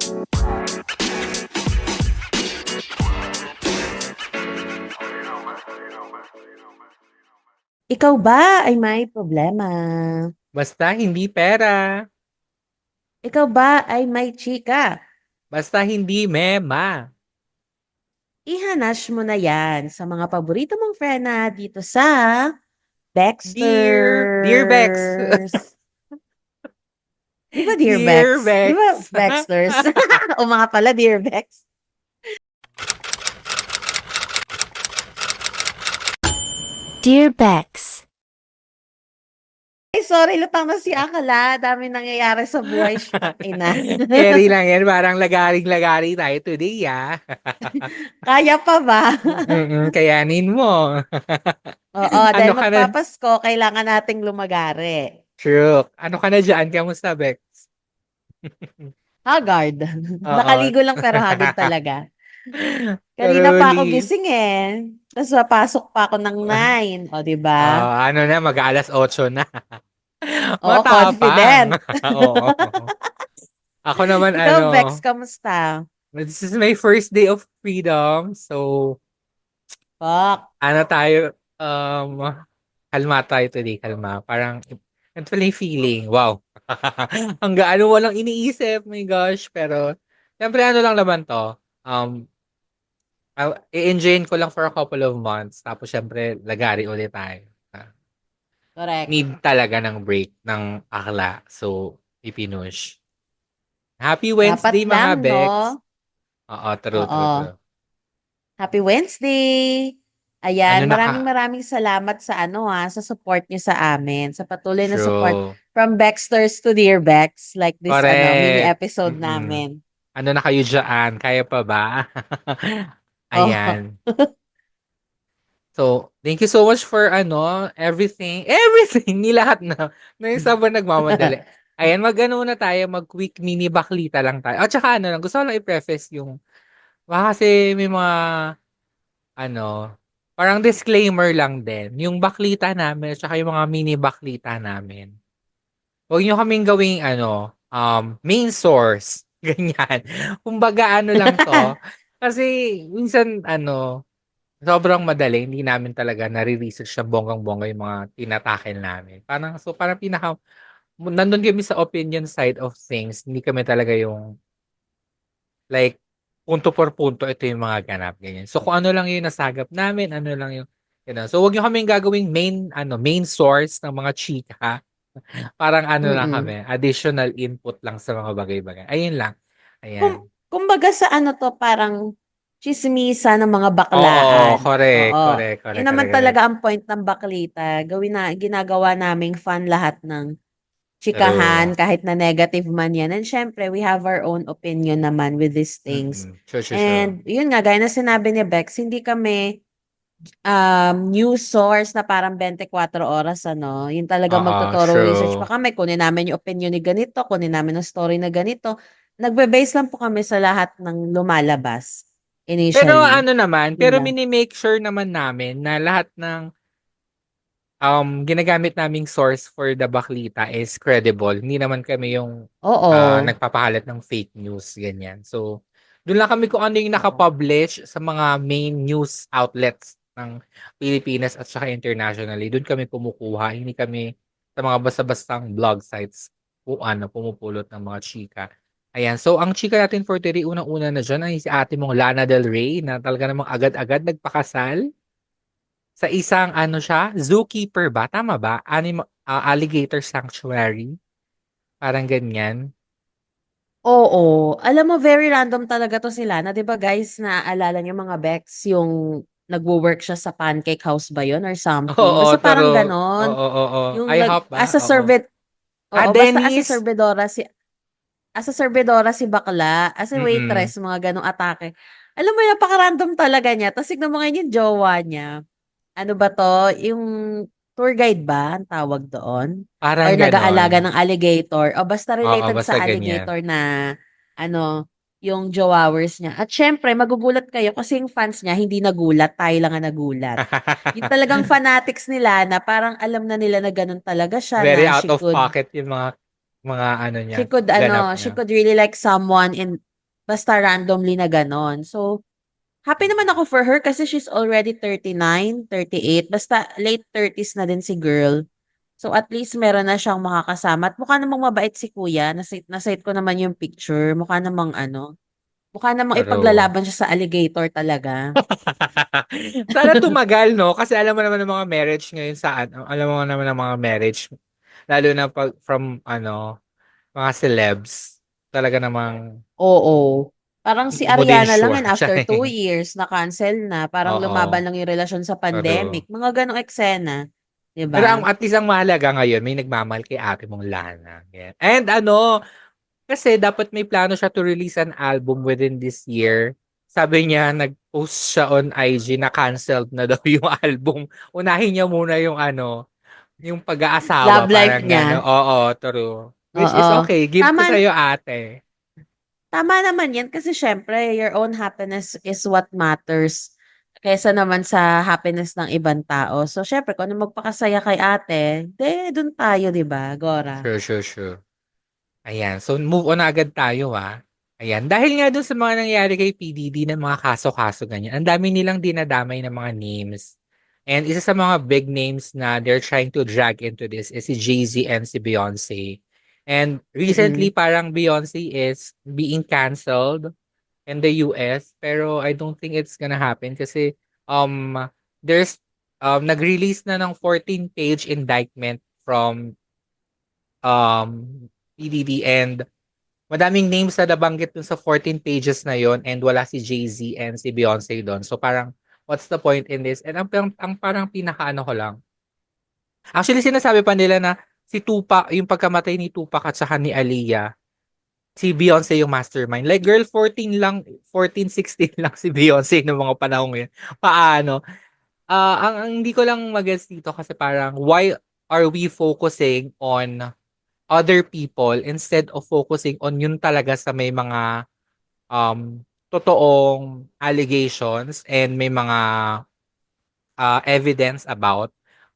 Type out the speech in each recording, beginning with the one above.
Ikaw ba ay may problema? Basta hindi pera. Ikaw ba ay may chika? Basta hindi mema. Ihanash mo na yan sa mga paborito mong friend na dito sa Dear Bex. Baxters. Di ba Dear Dear Bex? Di ba Bex. Baxters? O mga pala Dear Bex. Dear Bex, Ay, sorry, lutang na si Akala. Dami nangyayari sa buhay. Shuck, ina. Carry lang yan. Parang lagaring-lagari tayo today, ah. Kaya pa ba? Kayanin mo. Oo, Ano dahil ka na? magpapasko, kailangan nating lumagari. True. Ano ka na dyan? Kamusta, Bex? Haggard. Oo. Nakaligo lang pero haggard talaga. Kanina pa ako Truly. gising eh. Tapos papasok pa ako ng 9. O, di ba? Ano na, mag-alas 8 na. Oo, Matapang. confident. Oo. Ako naman, Ikaw, Bex, kamusta? this is my first day of freedom. So, Fuck. ano tayo, kalma tayo today, kalma. Parang, ito pala yung feeling, wow. Ang gaano walang iniisip, my gosh. Pero, syempre ano lang naman to, i-enjoyin ko lang for a couple of months. Tapos, syempre, lagari ulit tayo. Correct. Need talaga ng break ng akla. So, ipinush. Happy Dapat Wednesday, lang, mga no? Bex. Oo, true, true, Oo. true. Happy Wednesday! Ano Ayan, na maraming salamat sa sa support niyo sa amin, sa patuloy na support true. from Baxters to Dear Bex, like this mini Correct. episode Mm. namin. Ano na kayo dyan? Kaya pa ba? Oh. Ayan. So, thank you so much for everything. Everything! Ni lahat na. Na yung sabang nagmamadali. Ayan, mag-ano na tayo, mag-quick mini baklita lang tayo. At saka lang, gusto ko lang i-preface yung, baka kasi may mga, ano, parang disclaimer lang din. Yung baklita namin, at saka yung mga mini baklita namin. Huwag niyo kaming gawing main source. Ganyan. Kumbaga lang 'to, kasi minsan sobrang madali, hindi namin talaga nare-research ng bonggang-bongga yung mga tinatackle namin. Parang nandun kami sa opinion side of things, hindi kami talaga yung like punto por punto, ito yung mga ganap, ganyan. So kung ano lang yung nasagap namin, ano lang yung So huwag niyo kaming gagawing main source ng mga chika. Parang lang Mm. kami, additional input lang sa mga bagay-bagay. Ayun lang. Ayan. Kumbaga sa parang tsismisa ng mga Oo, baklaan. correct, Oo. correct, Yun correct, naman correct, correct. talaga ang point ng baklita. Ginagawa naming fun lahat ng True. chikahan, kahit na negative man yan. And syempre, we have our own opinion naman with these things. True, true, true. And yun nga, gaya na sinabi ni Bex, hindi kami news source na parang 24 oras, ano. Yun talaga Oo, magto-thorough research pa true. kami. Kunin namin yung opinion ni ganito, kunin namin ang story na ganito. Nagbe-base lang po kami sa lahat ng lumalabas Pero initially. Yun pero lang. mini-make sure naman namin na lahat ng ginagamit naming source for the baklita is credible. Hindi naman kami yung Oo. nagpapahalat ng fake news, ganyan. So, doon lang kami kung ano yung Oo. nakapublish sa mga main news outlets ng Pilipinas at saka internationally. Doon kami kumukuha. Hindi kami sa mga basta-bastang blog sites kung pumupulot ng mga chika. Ayan. So, ang chika natin for today, unang-una na dyan ay si ate mong Lana Del Rey na talaga namang agad-agad nagpakasal sa isang zookeeper ba? Tama ba? Alligator sanctuary. Parang ganyan. Oo. Alam mo, very random talaga 'to sila na 'di ba guys, naaalala niyo mga Bex, yung nagwo-work siya sa Pancake House ba yun or something? Oo, Basta parang taro. gano'n. Oo, oo. Yung IHOP ba? as a Oo. oo, basta Dennis! as a servidora si bakla, as a Mm. waitress, mga gano'ng atake. Alam mo napaka-random talaga niya. Tapos tignan mo ngayon yung jowa niya. Ano ba 'to, yung tour guide ba ang tawag doon? Or Parang ganon. nag-aalaga ng alligator o basta Oo, related basta sa ganyan. alligator na yung jowawers niya. At siyempre magugulat kayo kasi yung fans niya hindi nagulat, tayo lang ang nagulat. Yung talagang fanatics nila na parang alam na nila na gano'n talaga siya Very na out of pocket yung mga she niya, could ganap she niya. could really like someone in basta randomly na gano'n. So, happy naman ako for her kasi she's already 39, 38, basta late 30s na din si girl. So, at least meron na siyang makakasama at mukha namang mabait si kuya, na-sight ko naman yung picture, mukha namang True. ipaglalaban siya sa alligator talaga. Sana tumagal, no? Kasi alam mo naman ng mga marriage ngayon sa ano, alam mo naman ng mga marriage, lalo na pag from ano, mga celebs. Talaga namang Oo. Parang si hindi mo din Ariana lang sure. and after 2 Charing. years na-cancel na, parang lumaban Oo. lang yung relasyon sa True. pandemic, mga gano'ng eksena, 'di Pero ang ba? at least ang mahalaga ngayon, may nagmamahal kay ate mong Lana. Yan. And ano, kasi dapat may plano siya to release an album within this year. Sabi niya, nag-post siya on IG na canceled na daw yung album. Unahin niya muna yung ano, yung pag-aasawa, Love life parang gano'n. niya, Oo, true. Which is oo. okay. Give to Tama sa'yo, ate. tama naman 'yan kasi siyempre your own happiness is what matters kaysa naman sa happiness ng ibang tao. So siyempre kung ano magpakasaya kay ate, 'dun tayo 'di ba, Gora? Sure, sure, sure. Ayan. So, move on na agad tayo, ah. Ayan. Dahil nga dun sa mga nangyari kay PDD ng mga kaso-kaso ganyan, ang dami nilang dinadamay ng mga names. And isa sa mga big names na they're trying to drag into this is si Jay-Z and si Beyonce. And recently, Mm. parang Beyonce is being canceled in the US, pero I don't think it's gonna happen kasi um there's nag-release na ng 14-page indictment from PDD and madaming names na nabanggit dun sa 14 pages na yon and wala si Jay-Z and si Beyonce doon. So parang what's the point in this? And ang parang pinakaano ko lang. Actually sinasabi pa nila na si Tupac, yung pagkamatay ni Tupac at saka ni Aaliyah, si Beyonce yung mastermind. Like girl, 14 lang, 14, 16 lang si Beyonce noong mga panahon yun. Paano? Ang hindi ko lang mag-gets dito kasi parang why are we focusing on other people instead of focusing on yun talaga sa may mga totoong allegations and may mga evidence about,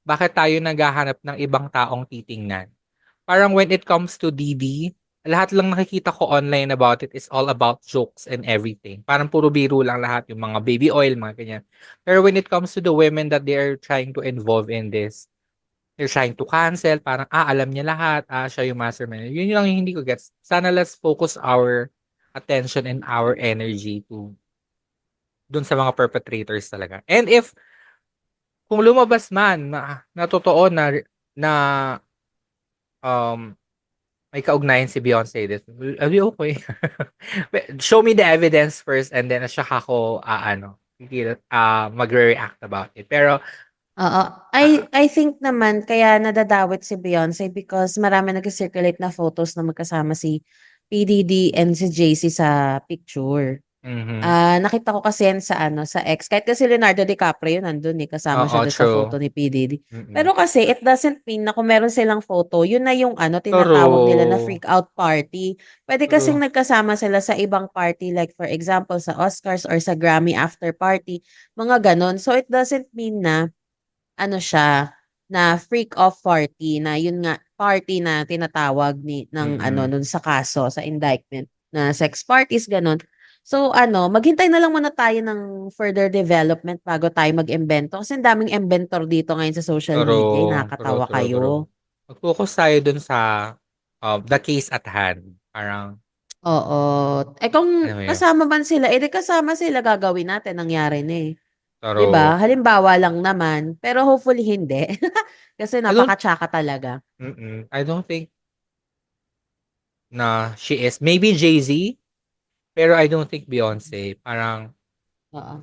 bakit tayo naghahanap ng ibang taong titingnan? Parang when it comes to DD, lahat lang nakikita ko online about it is all about jokes and everything. Parang puro biro lang lahat, yung mga baby oil, mga ganyan. Pero when it comes to the women that they are trying to involve in this, they're trying to cancel, parang, alam niya lahat, siya yung mastermind. Yun lang yung hindi ko gets. Sana let's focus our attention and our energy to dun sa mga perpetrators talaga. And if kung lumabas man na totoo na um may kaugnayan si Beyonce this, I'll be okay. Show me the evidence first and then siya ako magre-react about it. Pero Oo. ah, I think naman kaya nadadawit si Beyonce because marami nagsi-circulate na photos na magkasama si PDD and si Jay-Z sa picture. mhm. Nakita ko kasi yan sa ano, sa X. Kahit kasi Leonardo DiCaprio nandun eh, kasama siya Oo, dun sa photo true. ni PDD. Mm. Pero kasi it doesn't mean na kung meron silang photo, yun na yung ano, tinatawag nila na True. freak out party. Pwede kasing True. nagkasama sila sa ibang party like for example sa Oscars or sa Grammy after party, mga ganon. So it doesn't mean na ano siya, na freak off party na yun nga, party na tinatawag ng ano, Mm. nun sa kaso, sa indictment na sex parties, gano'n. So ano, maghintay na lang muna tayo ng further development bago tayo mag-imbento kasi ang daming inventor dito ngayon sa social media, eh, True, true, nakakatawa true, true. kayo. Mag-focus tayo dun sa the case at hand. Parang, Oo. Eh, kung ano mo yun? kasama man sila, eh, di kasama sila gagawin natin, nangyari na, eh. 'Di True. ba? Halimbawa lang naman, pero hopefully hindi. Kasi I don't, napaka-tsaka talaga. I don't think na she is. Maybe Jay-Z, pero I don't think Beyonce. Parang, Oo.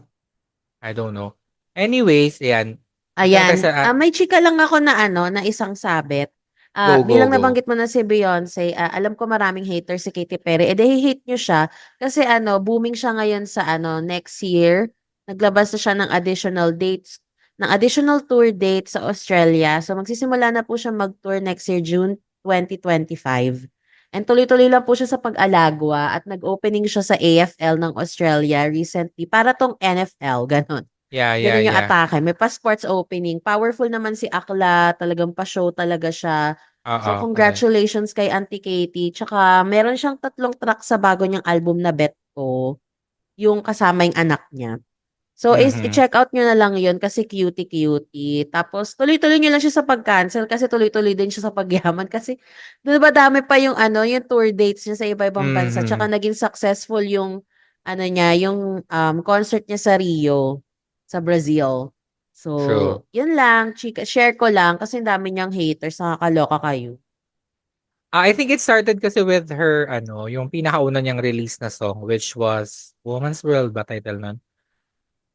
I don't know. Anyways, ayan. Punta na tayo Ayan, sa, may chika lang ako na ano, na isang sabit. go, go, Bilang go. nabanggit mo na si Beyonce, alam ko maraming haters si Katy Perry. Eh, di hate niyo siya kasi ano, booming siya ngayon sa ano, next year. Naglabas na siya ng additional dates, ng additional tour dates sa Australia. So magsisimula na po siya mag-tour next year, June 2025. And tuloy-tuloy lang po siya sa pag-alagwa at nag-opening siya sa AFL ng Australia recently para tong NFL, ganon. Yeah, yeah, Gano'n yung yeah. atake, may pa-sports opening. Powerful naman si Akla, talagang pa-show talaga siya. So Oo, correct. congratulations kay Auntie Katie, tsaka meron siyang 3 track sa bago niyang album na Bet photo, yung kasama yung anak niya. So, Mhm. i-check out nyo na lang yun kasi cutie-cutie. Tapos, tuloy-tuloy nyo lang siya sa pag-cancel kasi tuloy-tuloy din siya sa pagyaman. Kasi, di ba dami pa yung yung tour dates niya sa iba-ibang bansa. Tsaka Mhm. naging successful yung, niya, yung concert niya sa Rio, sa Brazil. True. So, yun lang. Chika, share ko lang kasi ang dami niyang haters. Nakakaloka kayo. I think it started kasi with her yung pinakauna niyang release na song which was Woman's World ba title nun?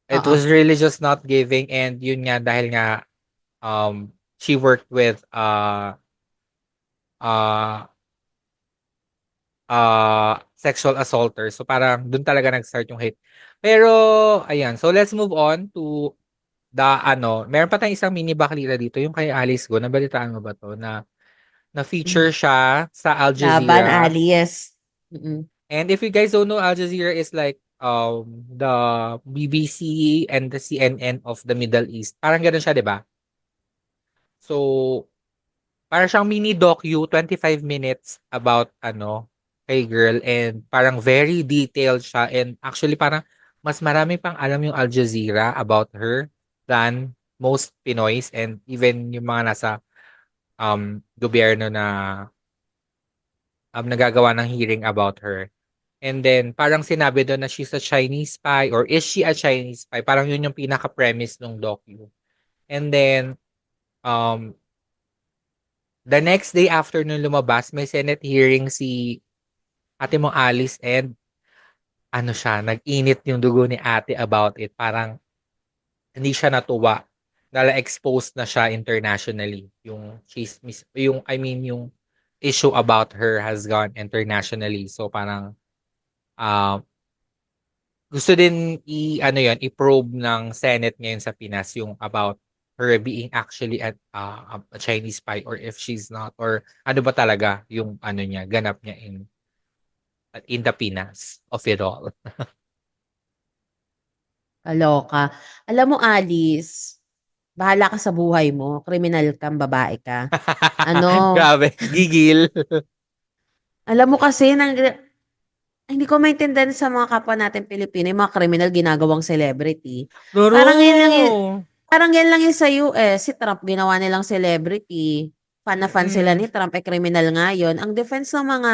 It Oo. was really just not giving and yun nga dahil nga she worked with uh sexual assaulter. So parang dun talaga nag-start yung hate. Pero ayan, so let's move on to the meron pa tayong isang mini baklita dito yung kay Alice Go. Nabalitaan mo ba to na Mhm. feature siya sa Al Laban, Jazeera. alias. Mm-mm. And if you guys don't know, Al Jazeera is like the BBC and the CNN of the Middle East. Parang gano'n siya, 'di ba? So, parang siyang mini docu, 5 minutes about kay girl and parang very detailed siya and actually parang mas marami pang alam yung Al Jazeera about her than most Pinoys and even yung mga nasa gobyerno na nagagawa ng hearing about her. And then, parang sinabi doon na she's a Chinese spy or is she a Chinese spy? Parang yun yung pinaka-premise ng docu. And then, um, the next day after nung lumabas, may Senate hearing si ate mong Alice and nag-init yung dugo ni ate about it. Parang hindi siya natuwa. Nala-expose na siya internationally. Yung issue about her has gone internationally. So parang, um, gusto din i-probe ng Senate ngayon sa Pinas yung about her being actually a Chinese spy or if she's not or ano ba talaga yung niya, ganap niya in the Pinas of it all. Kaloka. Alam mo, Alice, bahala ka sa buhay mo. Kriminal kang babae ka. Ano, Grabe, gigil. alam mo kasi, hindi ko maintindihan sa mga kapwa natin Pilipino, yung mga kriminal ginagawang celebrity. Parang yan lang yung, True. parang yan lang yung sa US. Si Trump ginawa nilang celebrity. Fan na fan sila Mm-mm. ni Trump, eh kriminal nga yun. Ang defense ng mga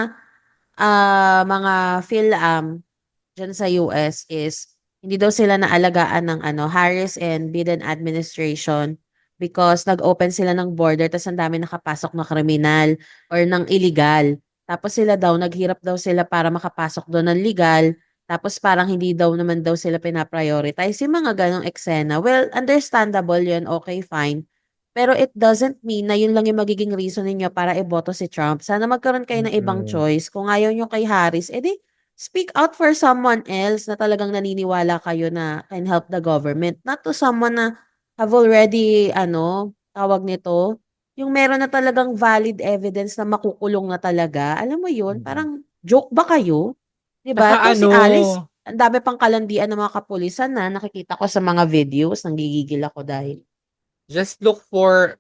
PhilAm diyan sa US is hindi daw sila naalagaan ng Harris and Biden administration because nag-open sila ng border tas ang dami nakapasok na kriminal or ng illegal. Tapos sila daw naghirap daw sila para makapasok doon ng legal. Tapos parang hindi daw naman daw sila pina-prioritize yung mga ganong eksena. Well, understandable yun. Okay, fine. Pero it doesn't mean na yun lang yung magiging reason ninyo para iboto si Trump. Sana magkaroon kayo ng ibang Mm-mm. choice. Kung ayaw nyo kay Harris, edi speak out for someone else na talagang naniniwala kayo na can help the government. Not to someone na have already, tawag nito, yung meron na talagang valid evidence na makukulong na talaga. Alam mo yun, Mm-mm. parang joke ba kayo? 'Di ba? Tsaka To si Alice, ang dami pang kalandian ng mga kapulisan na nakikita ko sa mga videos, nanggigigil ako dahil. just look for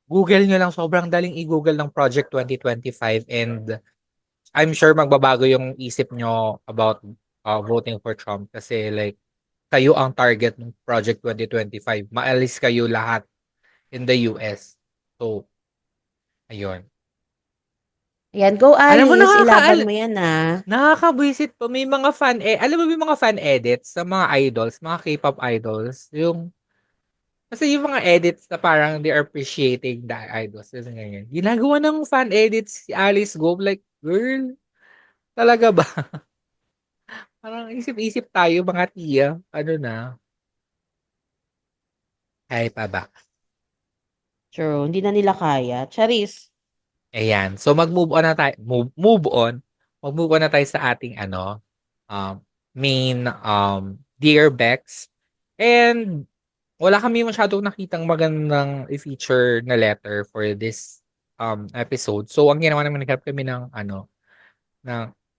Google nyo lang, sobrang daling i-Google ng Project 2025 and I'm sure magbabago yung isip nyo about voting for Trump kasi like kayo ang target ng Project 2025. Maalis kayo lahat in the US. So, ayun. Ayan, go Alam mo Alice, ilaban mo yan nakakabwisit pa may mga alam mo may mga fan edits sa mga idols, mga K-pop idols, yung kasi yung mga edits na parang they are appreciating the idols kasi ganyan. Ginagawa ng fan edits si Alice Go like, girl, talaga ba? Parang isip-isip tayo mga tiya. Ano na? Kaya pa ba? True, hindi na nila kaya. Charis. Ayan. So mag-move on na tayo. Move on. Mag-move on na tayo sa ating um, main Dear Bex. And wala kami masyadong nakitang magandang i-feature na letter for this episode. So ang ginawa naman naghanap kami ng ano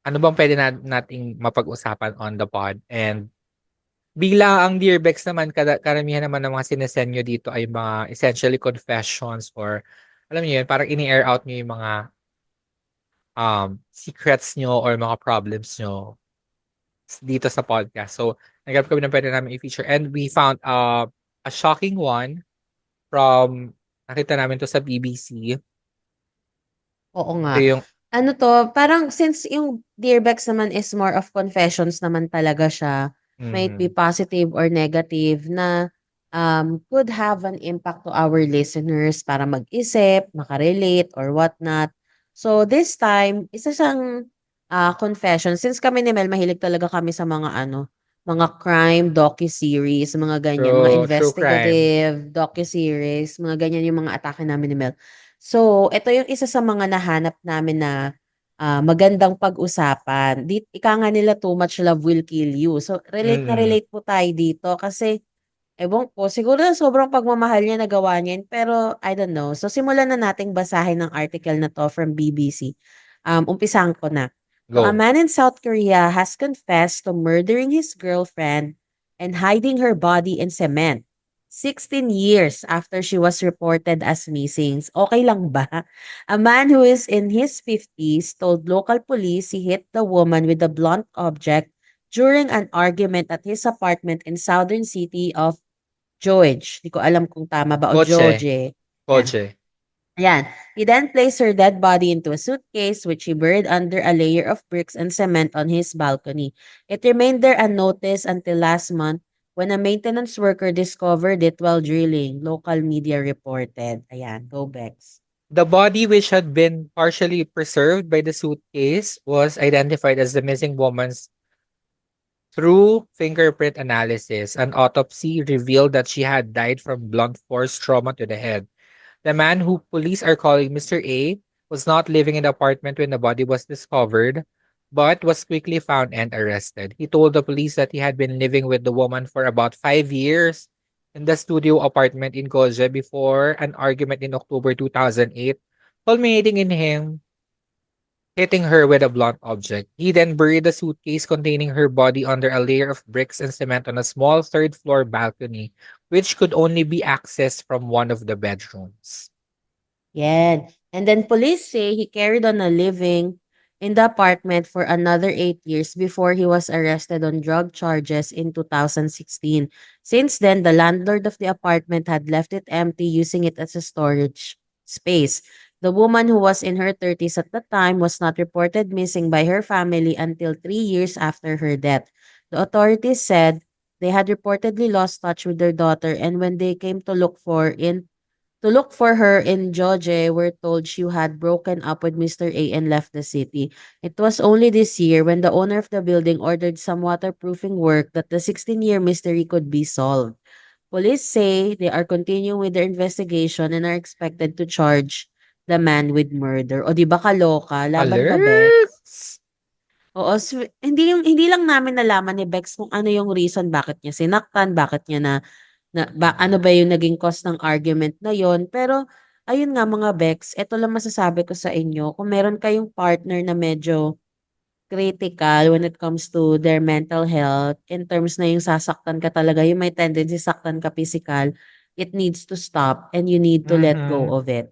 bang pwede nating mapag-usapan on the pod. And bigla ang Dear Bex naman, karamihan naman ng mga sinesend nyo dito ay mga essentially confessions or alam niyo yun, parang ini-air out niyo yung mga secrets nyo or mga problems nyo dito sa podcast. So, naghanap kami ng pwede namin i-feature. And we found a shocking one from, nakita namin to sa BBC. Oo Ito nga. yung, Ano 'to, parang since yung Dear Bex naman is more of confessions naman talaga siya, might be mhm, positive or negative na, could have an impact to our listeners para mag-isip, maka-relate or whatnot. So this time, isa siyang, confession. Since kami ni Mel mahilig talaga kami sa mga ano, mga crime docuseries, mga ganyan, mga true crime. investigative docuseries, mga ganyan yung mga atake namin ni Mel. So, ito yung isa sa mga nahanap namin na, magandang pag-usapan. Ika nga nila, "Too much love will kill you." So, relate na Mm. relate po tayo dito kasi ewan ko, siguro sobrang pagmamahal niya nagawa niya yun, pero I don't know. So, simulan na nating basahin ang article na 'to from BBC. Umpisahan ko na. So, a Go. man in South Korea has confessed to murdering his girlfriend and hiding her body in cement 16 years after she was reported as missing. Okay lang ba? A man who is in his 50s told local police he hit the woman with a blunt object during an argument at his apartment in southern city of George. Di ko alam kung tama ba o Kotse. George. Yan. Kotse. Ayan. He then placed her dead body into a suitcase which he buried under a layer of bricks and cement on his balcony. It remained there unnoticed until last month when a maintenance worker discovered it while drilling, local media reported. Ayan, go Bex. The body, which had been partially preserved by the suitcase, was identified as the missing woman's through fingerprint analysis. An autopsy revealed that she had died from blunt force trauma to the head. The man, who police are calling Mr. A, was not living in the apartment when the body was discovered, but was quickly found and arrested. He told the police that he had been living with the woman for about 5 years in the studio apartment in Koje before an argument in October 2008, culminating in him hitting her with a blunt object. He then buried the suitcase containing her body under a layer of bricks and cement on a small third floor balcony, which could only be accessed from one of the bedrooms. Yan. And then police say he carried on a living in the apartment for another 8 years before he was arrested on drug charges in 2016. Since then, the landlord of the apartment had left it empty, using it as a storage space. The woman, who was in her 30s at the time, was not reported missing by her family until 3 years after her death. The authorities said they had reportedly lost touch with their daughter, and when they came to look for her in Georgia, we're told she had broken up with Mr. A and left the city. It was only this year, when the owner of the building ordered some waterproofing work, that the 16-year mystery could be solved. Police say they are continuing with their investigation and are expected to charge the man with murder. O di ba kaloka? Laban ka, Bex. Alerts! Oo, hindi lang namin nalaman ni Bex kung ano yung reason bakit niya sinaktan, bakit niya ano ba yung naging cause ng argument na yon. Pero ayun nga mga Bex, eto lang masasabi ko sa inyo, kung meron kayong partner na medyo critical when it comes to their mental health, in terms na yung sasaktan ka talaga, yung may tendency saktan ka physical, it needs to stop and you need to let go Mhm. of it.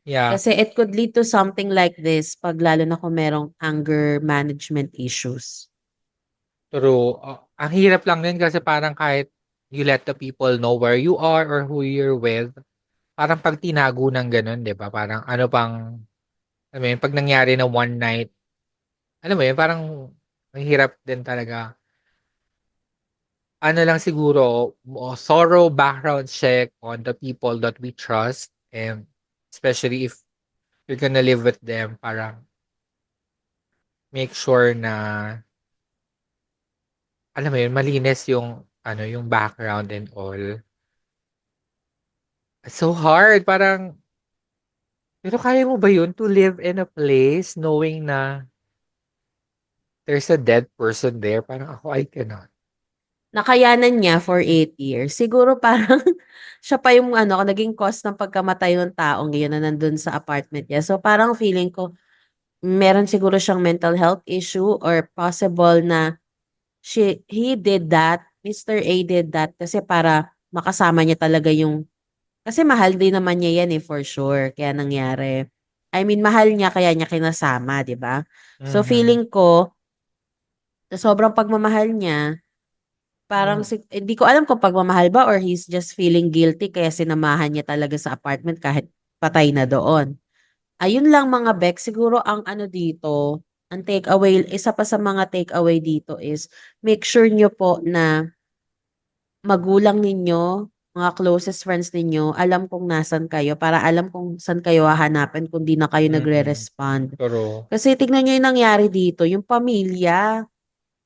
Yeah, Kasi it could lead to something like this pag lalo na kung merong anger management issues. true. Ang hirap lang din kasi parang kahit you let the people know where you are or who you're with, parang pag tinago ng gano'n, 'di ba? Parang ano pang, alam mo yun, pag nangyari na one night, alam mo yun, parang ang hirap din talaga. Ano lang siguro, thorough background check on the people that we trust, and especially if you're gonna live with them, parang make sure na, alam mo yun, malinis yung ano, yung background and all. It's so hard, parang, pero kaya mo ba yun to live in a place knowing na there's a dead person there? Parang ako, I cannot. Nakayanan niya for 8 years. Siguro parang siya pa yung ano, naging cause ng pagkamatay ng taong yun na nandun sa apartment niya. So parang feeling ko, meron siguro siyang mental health issue, or possible na he did that, Mr. A did that kasi para makasama niya talaga yung, kasi mahal din naman niya yan for sure, kaya nangyari. I mean, mahal niya kaya niya kinasama, 'di ba? So Mhm. feeling ko, Sa sobrang pagmamahal niya, parang Mm. hindi ko alam kung pagmamahal ba or he's just feeling guilty kaya sinamahan niya talaga sa apartment kahit patay na doon. Ayun lang mga Beck, siguro ang ano dito, ang takeaway, isa pa sa mga takeaway dito is make sure nyo po na magulang ninyo, mga closest friends ninyo, alam kung nasan kayo para alam kung saan kayo hahanapin kung di na kayo Mm. nagre-respond. True. Kasi tignan nyo yung nangyari dito, yung pamilya,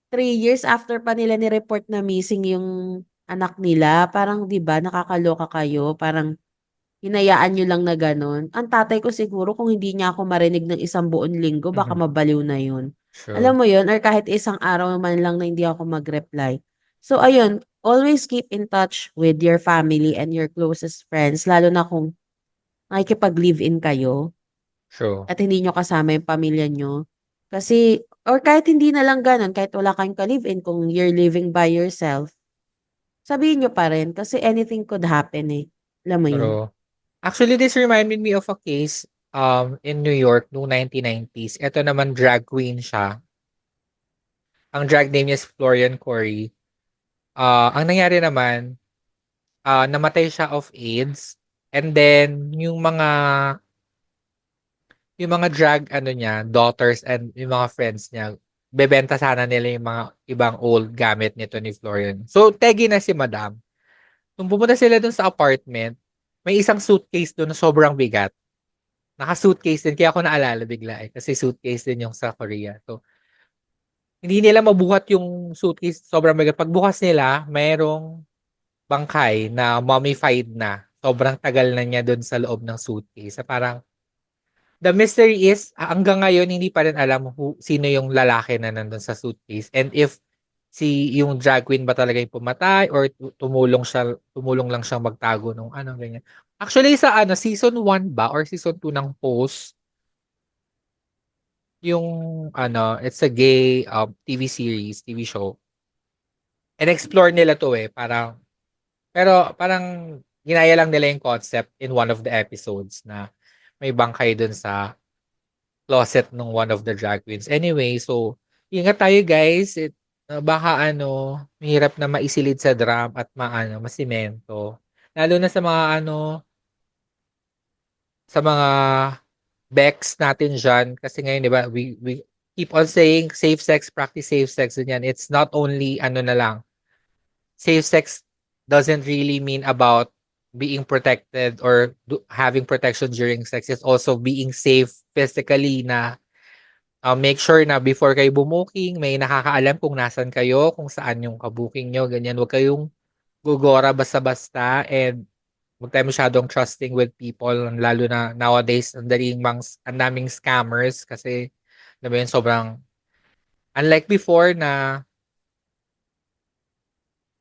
3 years after pa nila ni-report na missing yung anak nila, parang 'di ba nakakaloka kayo, parang hinayaan niyo lang na gano'n. Ang tatay ko siguro kung hindi niya ako marinig ng isang buong linggo baka Mhm. mabaliw na 'yun. True. Alam mo 'yun or kahit isang araw man lang na hindi ako mag-reply. So ayun, always keep in touch with your family and your closest friends lalo na kung nakikipag-live-in kayo True. at hindi niyo kasama yung pamilya niyo. Kasi or kahit hindi na lang gano'n, kahit wala kayong ka-live-in kung you're living by yourself, sabihin niyo pa rin kasi anything could happen, eh. Alam mo 'yun? True. Actually, this reminded me of a case in New York noong 1990s. Ito naman drag queen siya. Ang drag name niya is Florian Corey. Ang nangyari naman, namatay siya of AIDS. And then yung mga drag ano niya, daughters and yung mga friends niya, bebenta sana nila yung mga ibang old gamit nito ni Florian. So, tegi na si Madam. Nung pumunta sila dun sa apartment, may isang suitcase dun na sobrang bigat. Naka-suitcase din. Kaya ako naalala bigla eh. Kasi suitcase din yung sa Korea. So, hindi nila mabuhat yung suitcase. Sobrang bigat. Pagbukas nila, mayroong bangkay na mummified na. Sobrang tagal na niya dun sa loob ng suitcase. Sa parang, the mystery is, hanggang ngayon, hindi pa rin alam sino yung lalaki na nandun sa suitcase. And if yung drag queen ba talaga yung pumatay or tumulong lang siyang magtago nung ano, ganyan. Actually, sa season 1 ba or season 2 ng Pose, yung it's a gay TV series, TV show. And explore nila to eh, pero parang ginaya lang nila yung concept in one of the episodes na may bangkay dun sa closet ng one of the drag queens. Anyway, so ingat tayo guys. Baka mahirap na maisilid sa drum at masimento. Lalo na sa mga Bex natin diyan kasi ngayon 'di ba we keep on saying safe sex, practice safe sex ganyan. It's not only na lang. Safe sex doesn't really mean about being protected or having protection during sex. It's also being safe physically na make sure na before kayo bumuking, may nakakaalam kung nasan kayo, kung saan yung kabuking nyo, ganyan. Huwag kayong gugora basta-basta and huwag tayo masyadong trusting with people, lalo na nowadays, ang daming scammers kasi, alam mo yun, sobrang, unlike before na,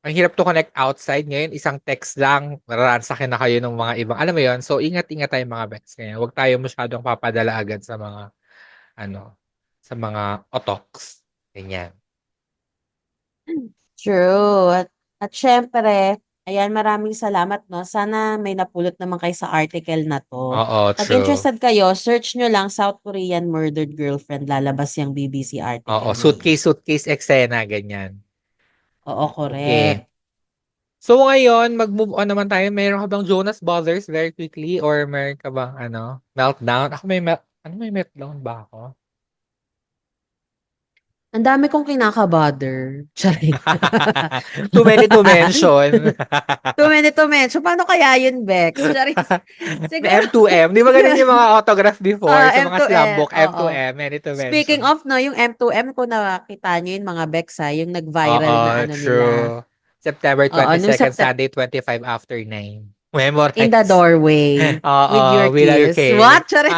ang hirap to connect outside, ngayon, isang text lang, maransakin na kayo ng mga ibang, alam mo yun, so ingat-ingat tayo mga bets ngayon. Huwag tayo masyadong papadala agad sa mga, ano, sa mga otoks. Ganyan. True. At syempre, ayan, maraming salamat, no? Sana may napulot naman kayo sa article na 'to. Oo, Pag true. interested kayo, search nyo lang South Korean murdered girlfriend. Lalabas yung BBC Oo, article na yan. suitcase eksena, ganyan. Oo, Okay. correct. So ngayon, mag-move on naman tayo. Meron ka bang Jonas Brothers very quickly or meron ka bang meltdown? Ako may meltdown ba ako? Ang dami kong kinaka-bother. Charing. Too many to mention. Too many to mention. Paano kaya yun, Bex? Charis. Siguro, M2M. Di ba ganun yung mga autograph before sa mga slam M2M. book? Oo. M2M, many to Speaking mention. of, no, yung M2M, kung nakita nyo yun, mga Bex, ha, yung nag-viral na Oo, ano nila. true. September Oo, nung 22nd, September, Sunday 25 after 9. in the Memorize. doorway Oo, with your with your kiss. kiss. What? Charis.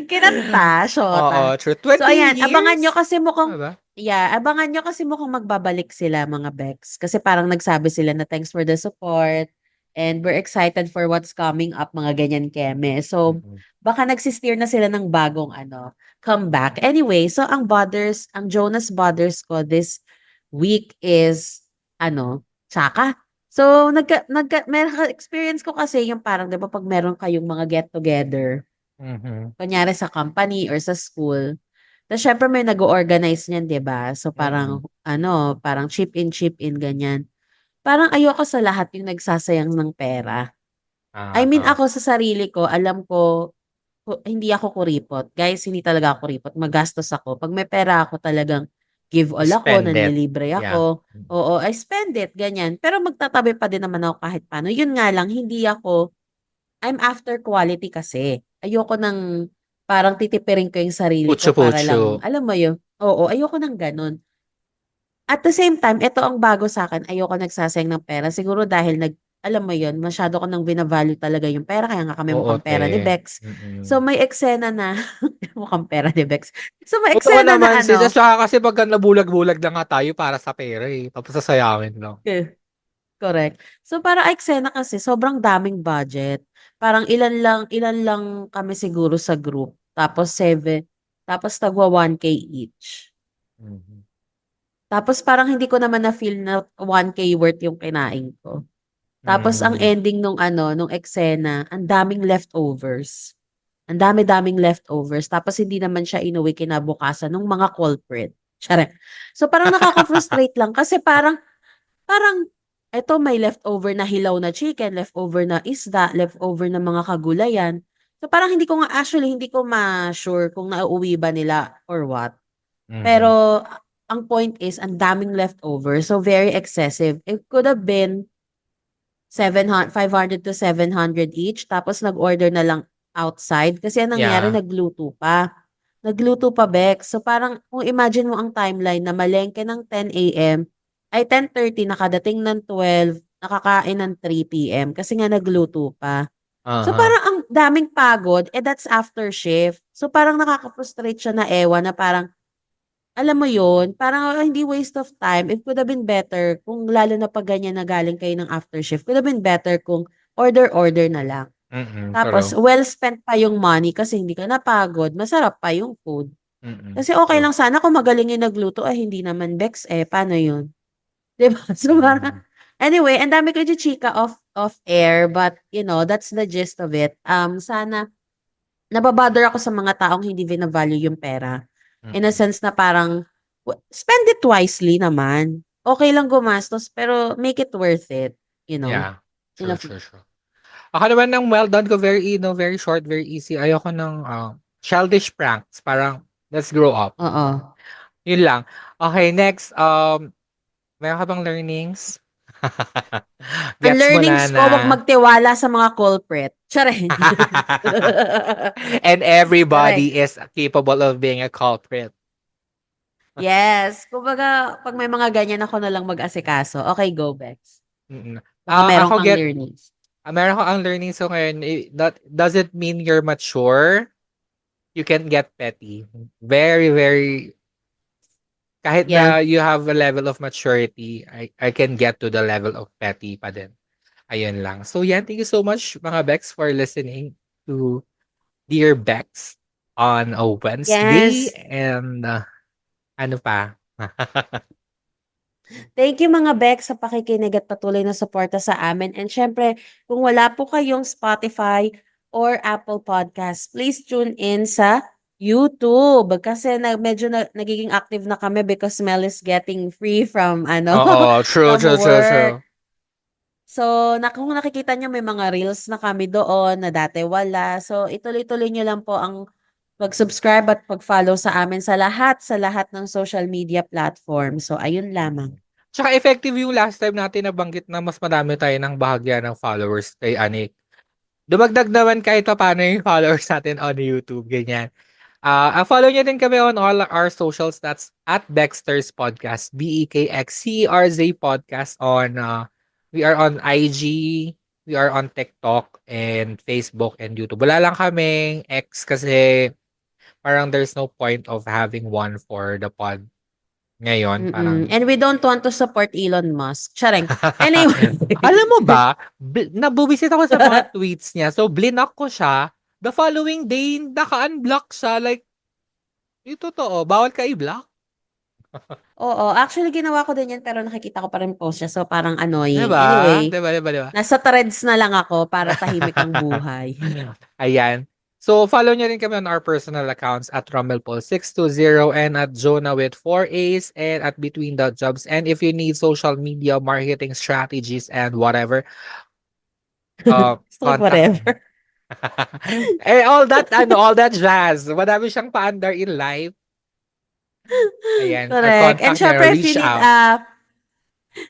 Kinanta, Oo, shota. true. So, 20 ayan, abangan nyo years? kasi mukhang, Ano ba? yeah, abangan nyo kasi mukhang magbabalik sila, mga Bex. Kasi parang nagsabi sila na thanks for the support and we're excited for what's coming up, mga ganyan keme. So, Mm-mm. baka nagsisteer na sila ng bagong comeback. Anyway, so ang Jonas Brothers ko this week is, tsaka. So, experience ko kasi yung parang, di ba, pag meron kayong mga get together, Mhm. kunyari sa company or sa school, Tapos syempre may nag-o-organize niyan, 'di ba? So Mm. parang parang chip in ganyan. Parang ayoko sa lahat yung nagsasayang ng pera. I mean Aha. ako sa sarili ko, alam ko hindi ako kuripot. Guys, hindi talaga ako kuripot. Magastos ako. Pag may pera ako talagang give You all ako, spend it. nanlilibre Yeah. ako. Oo, I spend it, ganyan. Pero magtatabi pa din naman ako kahit paano. Yun nga lang, I'm after quality kasi. Ayoko ng parang titipirin ko yung sarili ko para lang, Putyo-putyo. alam mo yun? Oo, ayoko ng ganun. At the same time, ito ang bago sa akin, ayoko nagsasayang ng pera. Siguro dahil alam mo yun, masyado ko nang bina-value talaga yung pera, kaya nga kami Oo, mukhang te. pera ni Bex. So Mm. may eksena na, mukhang pera ni Bex. So may Totoo eksena na naman sis. At saka kasi pagka nabulag-bulag na nga tayo para sa pera eh. Tapos sasayangin lang. correct. So para eksena kasi sobrang daming budget. Parang ilan lang kami siguro sa group. Tapos 7, tapos tagwa 1K each. Mhm. Tapos parang hindi ko naman na-feel na 1K worth yung kinain ko. Tapos ang Mm. ending nung eksena, ang daming leftovers. Ang dami-daming leftovers. Tapos hindi naman siya inuwi kinabukasan ng mga culprit. Tsare. So parang nakaka-frustrate lang kasi parang eto may leftover na hilaw na chicken, leftover na isda, leftover na mga kagulayan. So parang hindi ko ma-sure kung nauuwi ba nila or what. Mhm. Pero ang point is, ang daming leftover. So very excessive. It could have been 500 to 700 each. Tapos nag-order na lang outside. Kasi ang nangyari, Yeah. nagluto pa. Nagluto pa, Bex. So parang kung imagine mo ang timeline na malengke ng 10 a.m. ay 10:30 nakadating ng 12, nakakain ng 3 p.m. kasi nga nagluto pa. So Aha. parang ang daming pagod, that's after shift. So parang nakaka-frustrate siya na ewan na parang alam mo yun, parang hindi waste of time. It could have been better kung lalo na 'pag ganyan na galing kayo ng after shift, could have been better kung order na lang. Tapos True. well spent pa yung money kasi hindi ka napagod, masarap pa yung food. Kasi okey True. lang sana kung magaling yung nagluto, ay hindi naman Bex, paano yun? 'Di ba? So parang Mm. anyway, ang dami ko chika off air but that's the gist of it. Sana naba-bother ako sa mga taong hindi vina-value yung pera. In a Mm. sense na parang spend it wisely naman. Okey lang gumastos pero make it worth it, you know? Yeah. In a True, true, true. Ako naman ng well done ko, very, very short, very easy. Ayoko ng childish pranks. Parang, let's grow up. oo. Yun lang. Okay, next. Meron ka bang learnings? Ang Gets mo na learnings ko, na. 'wag magtiwala sa mga culprit. Charing. And Correct. everybody is capable of being a culprit. Yes. Kumbaga 'pag may mga ganyan ako na lang mag-asikaso. Okay, go Bex. Mm. Baka meron Ako kang learnings. meron ko ang learning so ngayon, that doesn't mean you're mature. You can get petty. Very, very, kahit Yeah. na you have a level of maturity, I can get to the level of petty pa din. Ayun lang. So yan, thank you so much mga Bex for listening to Dear Bex on a Wednesday. Yes. And ano pa? Thank you mga Bex sa pakikinig at patuloy na suporta sa amin. And syempre, kung wala po kayong Spotify or Apple Podcast, please tune in sa YouTube. Kasi medyo nagiging active na kami because Mel is getting free from Oo, true, from true, true, work. true. So, kung nakikita niyo may mga reels na kami doon na dati wala. So, ituloy-tuloy niyo lang po ang pag-subscribe at pag-follow sa amin sa lahat ng social media platform. So, ayun lamang. Tsaka effective yung last time natin nabanggit na mas madami tayo ng bahagya ng followers kay Anik. Dumagdag naman kahit pa paano yung followers natin on YouTube, ganyan. Follow niyo din kami on all our socials. That's at Dexter's Podcast. BEKXCERZ Podcast on we are on IG, we are on TikTok and Facebook and YouTube. Wala lang kaming X kasi parang there's no point of having one for the pod ngayon. Parang And we don't want to support Elon Musk. Charing. Anyway. alam mo ba, nabubisit ako sa mga tweets niya. So, blinak ko siya. The following day, naka-unblock siya. Like, yung totoo, bawal ka i-block. Oo, actually ginawa ko din yan pero nakikita ko pa rin post niya. So parang annoying. Diba? Anyway, Diba, diba, diba? nasa threads na lang ako para tahimik ang buhay. Ayan. So, follow niyo rin kami on our personal accounts at RommelPaul620 and at Jonah with 4 A's and at Between the Jobs. And if you need social media marketing strategies and whatever, Gusto ko contact me. whatever. All that jazz. Madami siyang paandar in life. Ayan, Correct. contact me or reach out.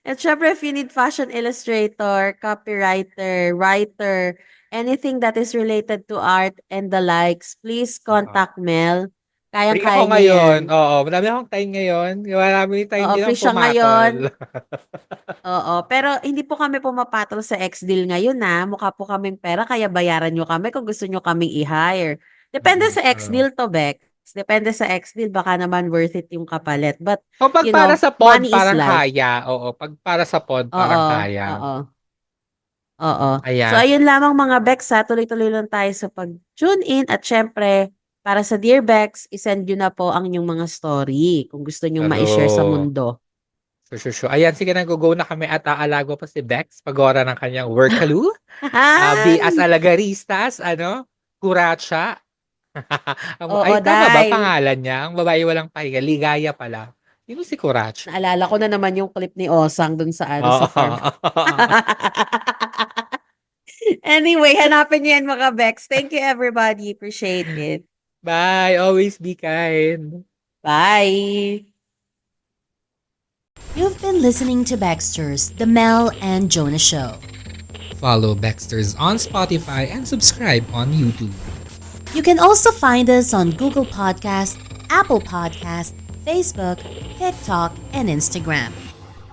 If you need fashion illustrator, copywriter, writer, anything that is related to art and the likes, please contact Mel. Free Kayang-kaya ako niya ngayon. yan. Oo, madami akong time ngayon. Marami time Oo, din free ang siya ngayon. pumatol. Oo, pero hindi po kami pumapatol sa X-Deal ngayon na. Mukha po kaming pera, kaya bayaran nyo kami kung gusto nyo kaming i-hire. Depende sa True. X-Deal to, Bex. Depende sa X-Deal, baka naman worth it yung kapalit. But, So, pag you para know, sa pod, money is parang life. kaya. Oo, pag para sa pod, parang Oo, kaya. oo, oo. So, Ayan. ayun lamang mga Bex ha. Tuloy-tuloy lang tayo sa pag-tune in. At syempre, para sa Dear Bex, isend nyo na po ang inyong mga story kung gusto nyo ma-share sa True. mundo. Sure. Ayan, sige na, go na kami at aalago pa si Bex pag-ora ng kanyang workaloo. As Hi! alagarista, kuratsa. Oo, Tama ba dahil pangalan niya? Ang babae walang pahinga. Ligaya pala. Sino si Kuratsa? naalala ko na naman yung clip ni Osang dun sa ano sa farm. Anyway, hanapin niyo yan mga Bex. Thank you everybody. Appreciate it. Bye. Always be kind. Bye. You've been listening to Baxter's The Mel and Jonah Show. Follow Baxter's on Spotify and subscribe on YouTube. You can also find us on Google Podcast, Apple Podcast, Facebook, TikTok, and Instagram.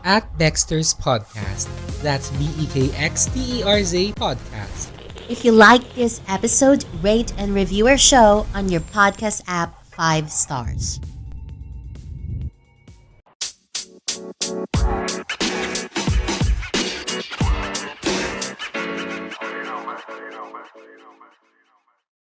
At Baxter's Podcast. That's BEKXTERZ Podcast. If you like this episode, rate and review our show on your podcast app 5 stars.